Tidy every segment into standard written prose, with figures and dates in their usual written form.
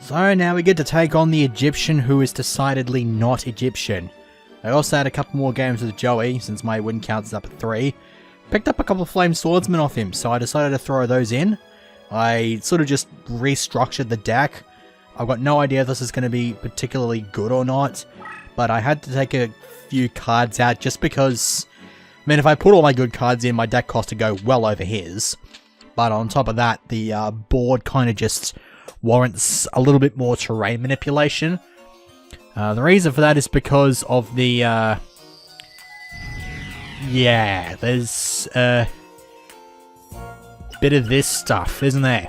So now we get to take on the Egyptian, who is decidedly not Egyptian. I also had a couple more games with Joey, since my win count is up at 3. Picked up a couple of Flame Swordsmen off him, so I decided to throw those in. I sort of just restructured the deck. I've got no idea if this is going to be particularly good or not, but I had to take a few cards out just because, I mean, if I put all my good cards in, my deck cost to go well over his. But on top of that, the board kind of just warrants a little bit more terrain manipulation. The reason for that is because of the, yeah, there's a bit of this stuff, isn't there?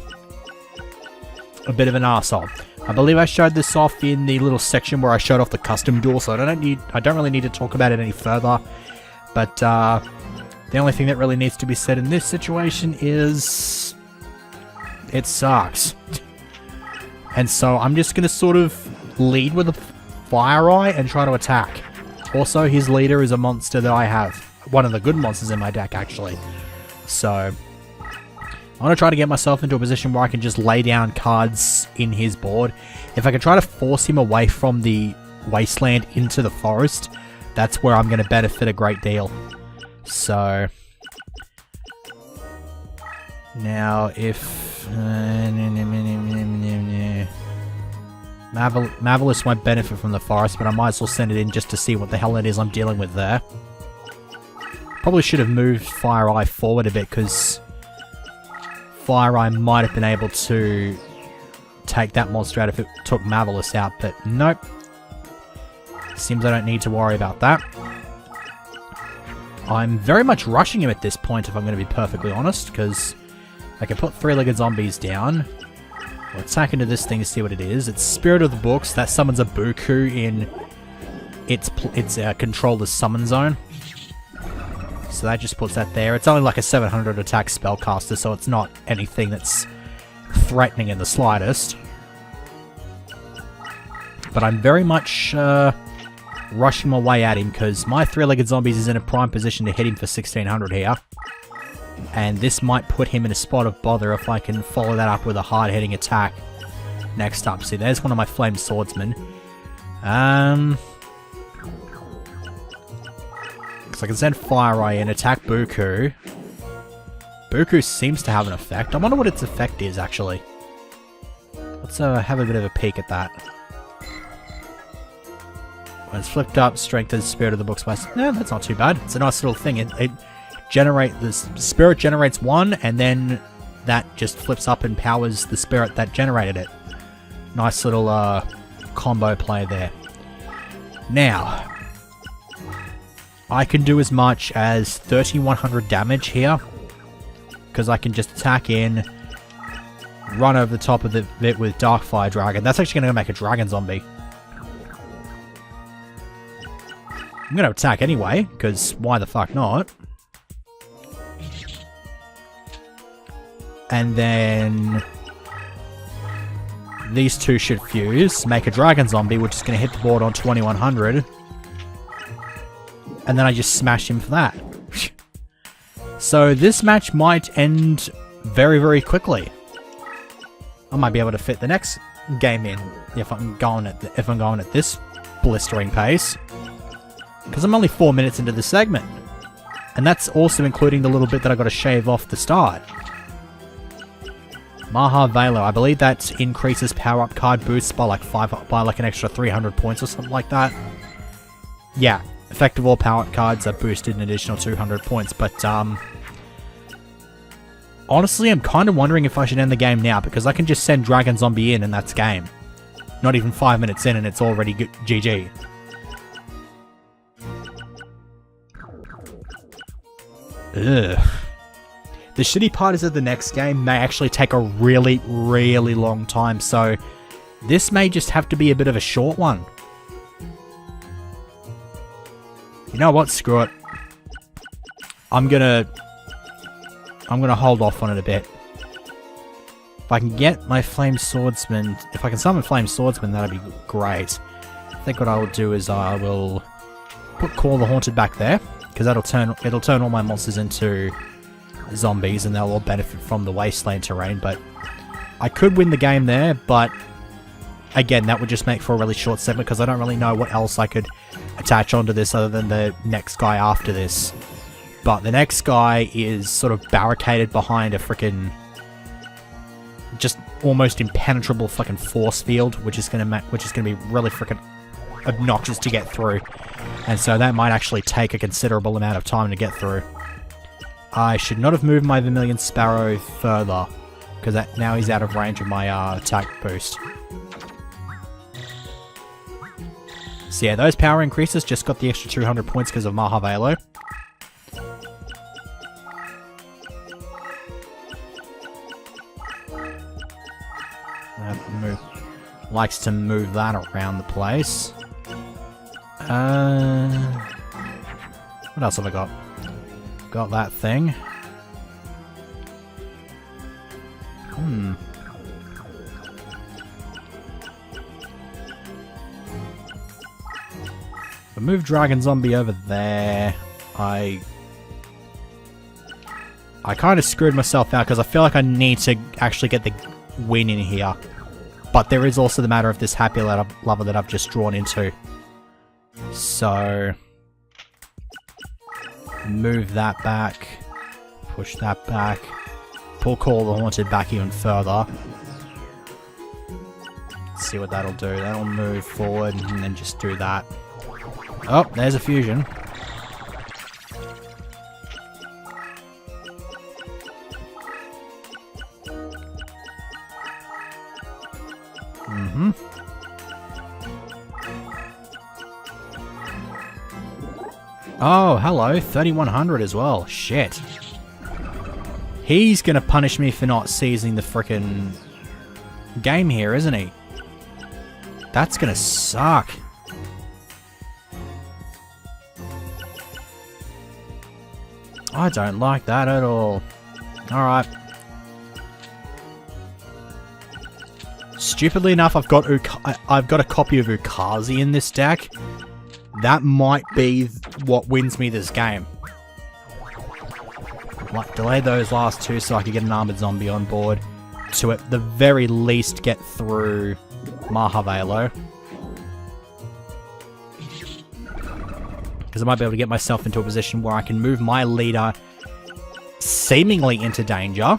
A bit of an arsehole. I believe I showed this off in the little section where I showed off the custom duel, so I don't really need to talk about it any further. But the only thing that really needs to be said in this situation is it sucks. And so I'm just going to sort of lead with a Fire Eye and try to attack. Also, his leader is a monster that I have. One of the good monsters in my deck, actually. So I want to try to get myself into a position where I can just lay down cards in his board. If I can try to force him away from the wasteland into the forest, that's where I'm going to benefit a great deal. So now if Marvelous won't benefit from the forest, but I might as well send it in just to see what the hell it is I'm dealing with there. Probably should have moved Fire Eye forward a bit, because Fire Eye might have been able to take that monster out if it took Marvelous out, but nope. Seems I don't need to worry about that. I'm very much rushing him at this point, if I'm going to be perfectly honest, because I can put three-legged zombies down. We'll attack into this thing to see what it is. It's Spirit of the Books. That summons a Buku in its controller's summon zone. So that just puts that there. It's only like a 700 attack spellcaster, so it's not anything that's threatening in the slightest. But I'm very much rushing my way at him, because my three-legged zombies is in a prime position to hit him for 1600 here. And this might put him in a spot of bother if I can follow that up with a hard-hitting attack next up. See, there's one of my Flame Swordsmen. Because I can send Fire Eye in, attack Buku. Buku seems to have an effect. I wonder what its effect is, actually. Let's have a bit of a peek at that. When it's flipped up, strengthens Spirit of the Books by... No, that's not too bad. It's a nice little thing. The spirit generates one, and then that just flips up and powers the spirit that generated it. Nice little combo play there. Now, I can do as much as 3100 damage here, because I can just attack in, run over the top of it with Darkfire Dragon. That's actually going to make a dragon zombie. I'm going to attack anyway, because why the fuck not? And then these two should fuse, make a dragon zombie, which is going to hit the board on 2100. And then I just smash him for that. So this match might end very, very quickly. I might be able to fit the next game in if I'm going at this blistering pace, because I'm only 4 minutes into the segment, and that's also including the little bit that I got to shave off the start. Maha Velo, I believe that increases power-up card boosts by like an extra 300 points or something like that. Yeah, effective all power-up cards are boosted an additional 200 points, but honestly, I'm kind of wondering if I should end the game now, because I can just send Dragon Zombie in and that's game. Not even 5 minutes in and it's already GG. Ugh. The shitty part is that the next game may actually take a really, really long time, so this may just have to be a bit of a short one. You know what? Screw it. I'm gonna hold off on it a bit. If I can get my Flame Swordsman, if I can summon Flame Swordsman, that'd be great. I think what I will do is I will put Call the Haunted back there, because it'll turn all my monsters into zombies, and they'll all benefit from the wasteland terrain. But I could win the game there, but again, that would just make for a really short segment because I don't really know what else I could attach onto this other than the next guy after this. But the next guy is sort of barricaded behind a freaking just almost impenetrable fucking force field, which is gonna be really freaking obnoxious to get through, and so that might actually take a considerable amount of time to get through. I should not have moved my Vermilion Sparrow further, because now he's out of range of my attack boost. So yeah, those power increases just got the extra 200 points because of Mahavelo. Likes to move that around the place. What else have I got? Got that thing. If I move Dragon Zombie over there, I kind of screwed myself out because I feel like I need to actually get the win in here. But there is also the matter of this happy lover that I've just drawn into. So, move that back, push that back, pull Call the Haunted back even further. Let's see what that'll do. That'll move forward and then just do that. Oh, there's a fusion. Oh, hello, 3100 as well. Shit. He's gonna punish me for not seizing the frickin' game here, isn't he? That's gonna suck. I don't like that at all. Alright. Stupidly enough, I've got a copy of Ukazi in this deck. That might be what wins me this game. Like, delay those last two so I can get an armored zombie on board to at the very least get through Mahavelo. Because I might be able to get myself into a position where I can move my leader seemingly into danger.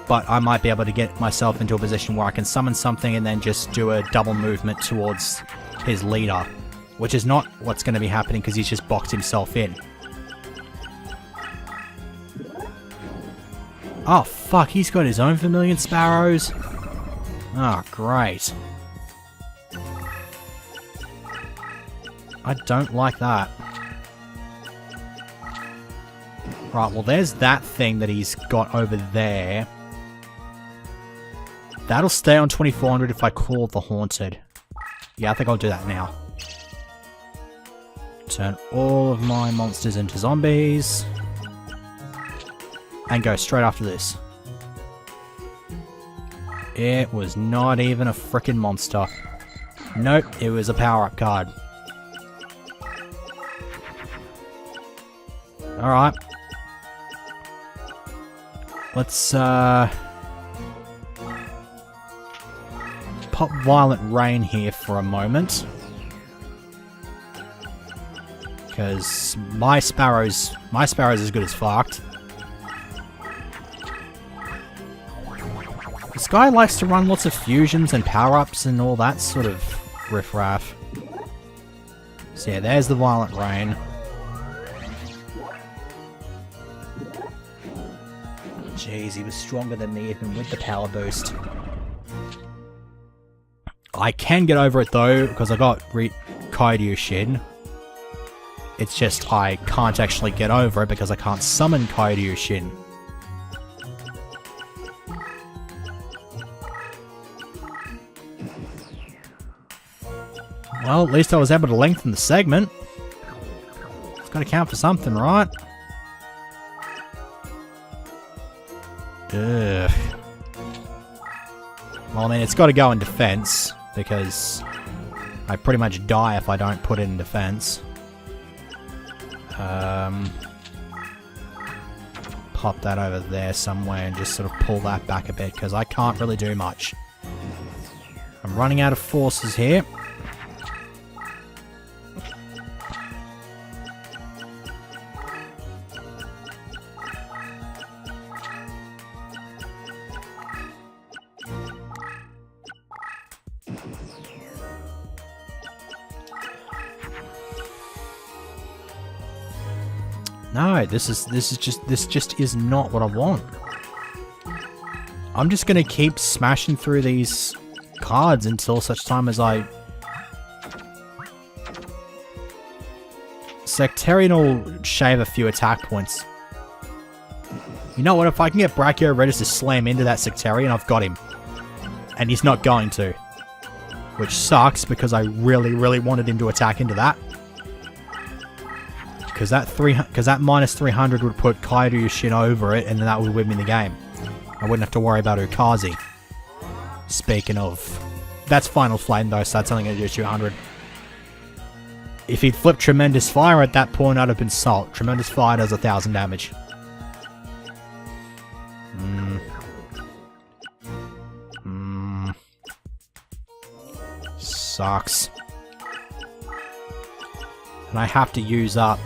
But I might be able to get myself into a position where I can summon something and then just do a double movement towards his leader. Which is not what's going to be happening because he's just boxed himself in. Oh fuck, he's got his own Vermilion Sparrows? Oh, great. I don't like that. Right, well there's that thing that he's got over there. That'll stay on 2400 if I call the Haunted. Yeah, I think I'll do that now. Turn all of my monsters into zombies. And go straight after this. It was not even a frickin' monster. Nope, it was a power-up card. Alright. Let's, pop Violent Rain here for a moment. Because my Sparrow's as good as fucked. This guy likes to run lots of fusions and power-ups and all that sort of riffraff. So yeah, there's the Violent Rain. Jeez, he was stronger than me even with the power boost. I can get over it though, because I got Kairyu Shin. It's just I can't actually get over it because I can't summon Kairyu Shin. Well, at least I was able to lengthen the segment. It's got to count for something, right? Ugh. Well, I mean, it's got to go in defense, because I pretty much die if I don't put it in defense. pop that over there somewhere and just sort of pull that back a bit, because I can't really do much. I'm running out of forces here. No, this just is not what I want. I'm just gonna keep smashing through these cards until such time as I... Sectarian will shave a few attack points. You know what, if I can get Brachioredis to slam into that Sectarian, I've got him. And he's not going to. Which sucks, because I really, really wanted him to attack into that. Because that minus 300 would put Kairyushin over it, and then that would win me the game. I wouldn't have to worry about Ukazi. Speaking of... That's Final Flame though, so that's only going to do 200. If he'd flipped Tremendous Fire at that point, I'd have been salt. Tremendous Fire does 1000 damage. Sucks. And I have to use up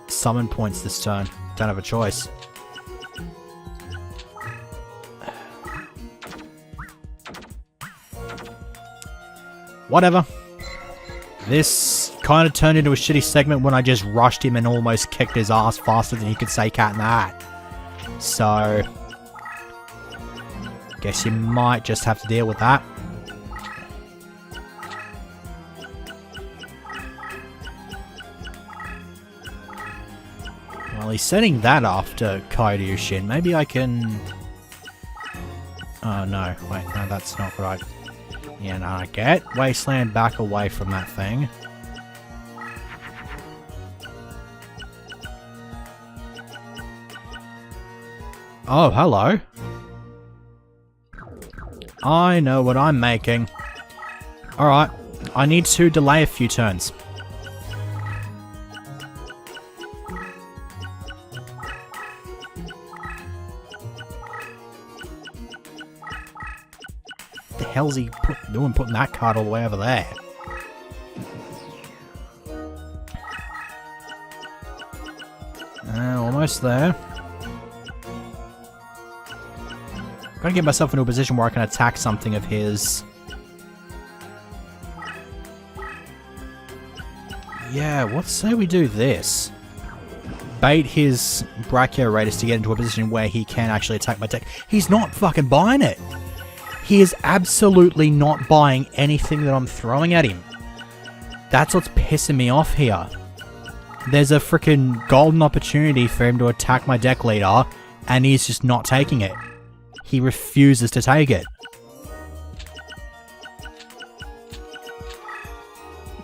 summon points this turn. Don't have a choice. Whatever. This kind of turned into a shitty segment when I just rushed him and almost kicked his ass faster than he could say cat in the hat. So... guess you might just have to deal with that. Well, he's setting that after Kairyushin. Maybe I can... Oh, no. Wait, no, that's not right. Yeah, no, I get Wasteland back away from that thing. Oh, hello. I know what I'm making. Alright, I need to delay a few turns. What the hell's he doing putting that card all the way over there? Almost there. Gotta get myself into a position where I can attack something of his. Yeah, let's say we do this. Bait his Brachioredis to get into a position where he can actually attack my deck. He's not fucking buying it. He is absolutely not buying anything that I'm throwing at him. That's what's pissing me off here. There's a freaking golden opportunity for him to attack my deck leader, and he's just not taking it. He refuses to take it.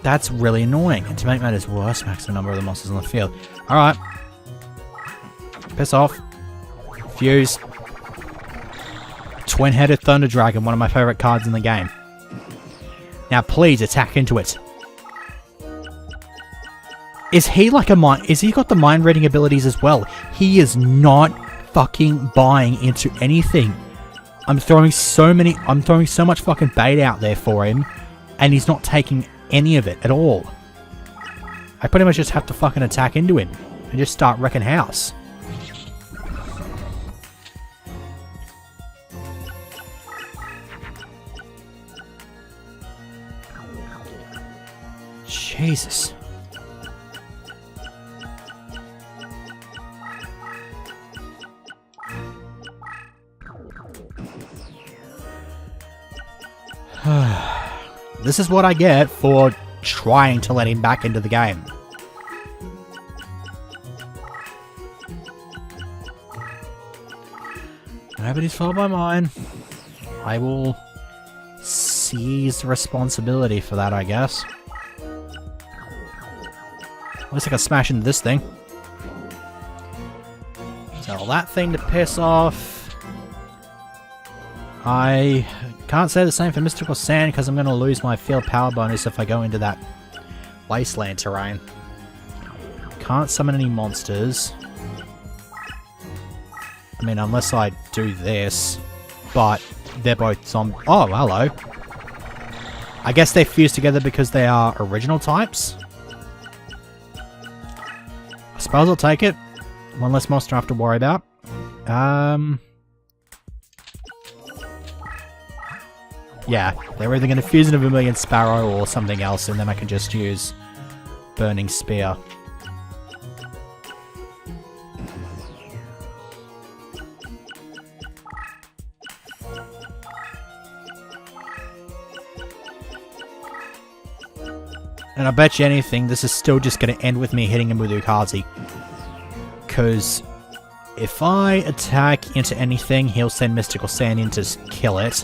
That's really annoying. And to make matters worse, max the number of the monsters on the field. Alright. Piss off. Fuse. Twin-headed Thunder Dragon, one of my favourite cards in the game. Now please attack into it. Is he like a mind... Is he got the mind reading abilities as well? He is not fucking buying into anything. I'm throwing so much fucking bait out there for him, and he's not taking any of it at all. I pretty much just have to fucking attack into him and just start wrecking house. Jesus. This is what I get for trying to let him back into the game. Nobody's fault by mine. I will seize responsibility for that, I guess. Looks like I smash into this thing. Tell that thing to piss off. I can't say the same for Mystical Sand because I'm going to lose my field power bonus if I go into that wasteland terrain. Can't summon any monsters. I mean, unless I do this. But they're both zombies. Oh, hello. I guess they fuse together because they are original types. I suppose I'll take it. One less monster I have to worry about. Yeah, they're either going to fuse into Vermilion Sparrow or something else, and then I can just use Burning Spear. And I bet you anything, this is still just going to end with me hitting him with Ukazi. Because if I attack into anything, he'll send Mystical Sand in to kill it.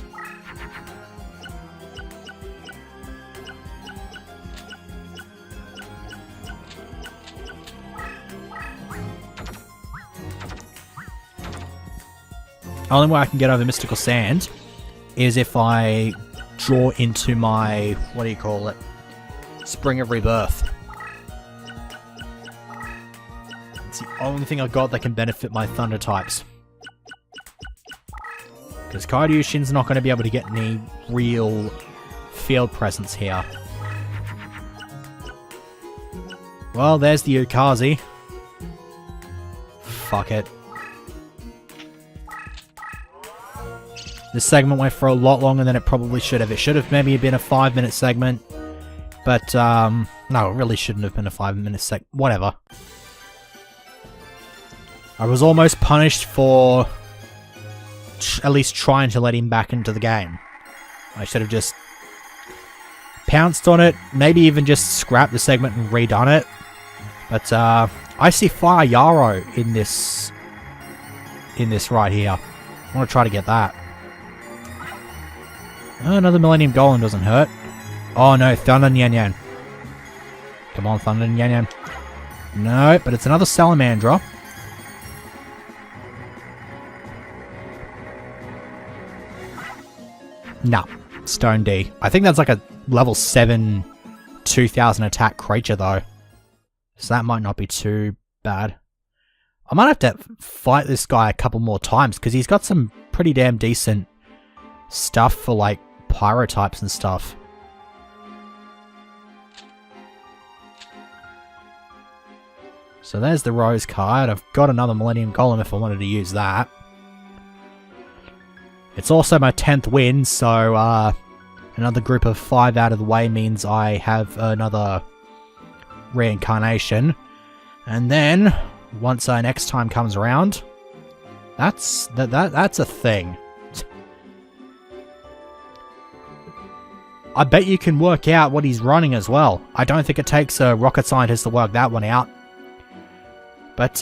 Only way I can get over Mystical Sand is if I draw into my, what do you call it? Spring of Rebirth. It's the only thing I've got that can benefit my Thunder types. Because Kairyushin's not going to be able to get any real field presence here. Well, there's the Ukazi. Fuck it. This segment went for a lot longer than it probably should have. It should have maybe been a 5-minute segment. But, no, it really shouldn't have been a 5-minute segment. Whatever. I was almost punished for at least trying to let him back into the game. I should have just pounced on it. Maybe even just scrapped the segment and redone it. But, I see Fire Yarrow in this right here. I want to try to get that. Oh, another Millennium Golem doesn't hurt. Oh no, Thunder Nyan Nyan. Come on, Thunder Nyan Nyan. No, but it's another Salamandra. Nah, Stone D. I think that's like a level 7, 2000 attack creature though. So that might not be too bad. I might have to fight this guy a couple more times because he's got some pretty damn decent stuff for like pyrotypes and stuff. So there's the Rose card. I've got another Millennium Golem if I wanted to use that. It's also my 10th win, so another group of 5 out of the way means I have another reincarnation. And then, once our next time comes around, that's a thing. I bet you can work out what he's running as well. I don't think it takes a rocket scientist to work that one out. But,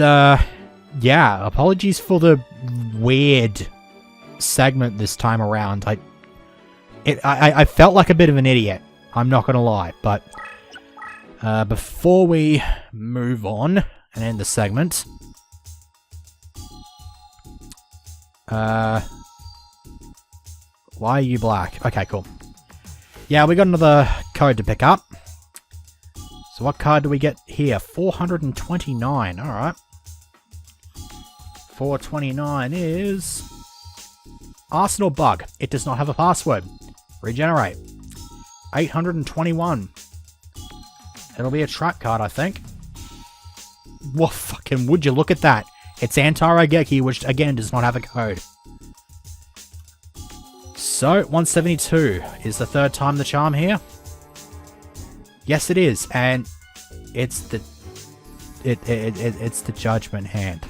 yeah, apologies for the weird segment this time around. I felt like a bit of an idiot. I'm not gonna lie, but before we move on and end the segment, why are you black? Okay, cool. Yeah, we got another code to pick up. So what card do we get here? 429, alright. 429 is Arsenal Bug. It does not have a password. Regenerate. 821. It'll be a trap card, I think. What fucking would you look at that? It's Anti-Raigeki, which again does not have a code. So, 172 is the third time the charm here. Yes, it is, and it's the it's the Judgment Hand.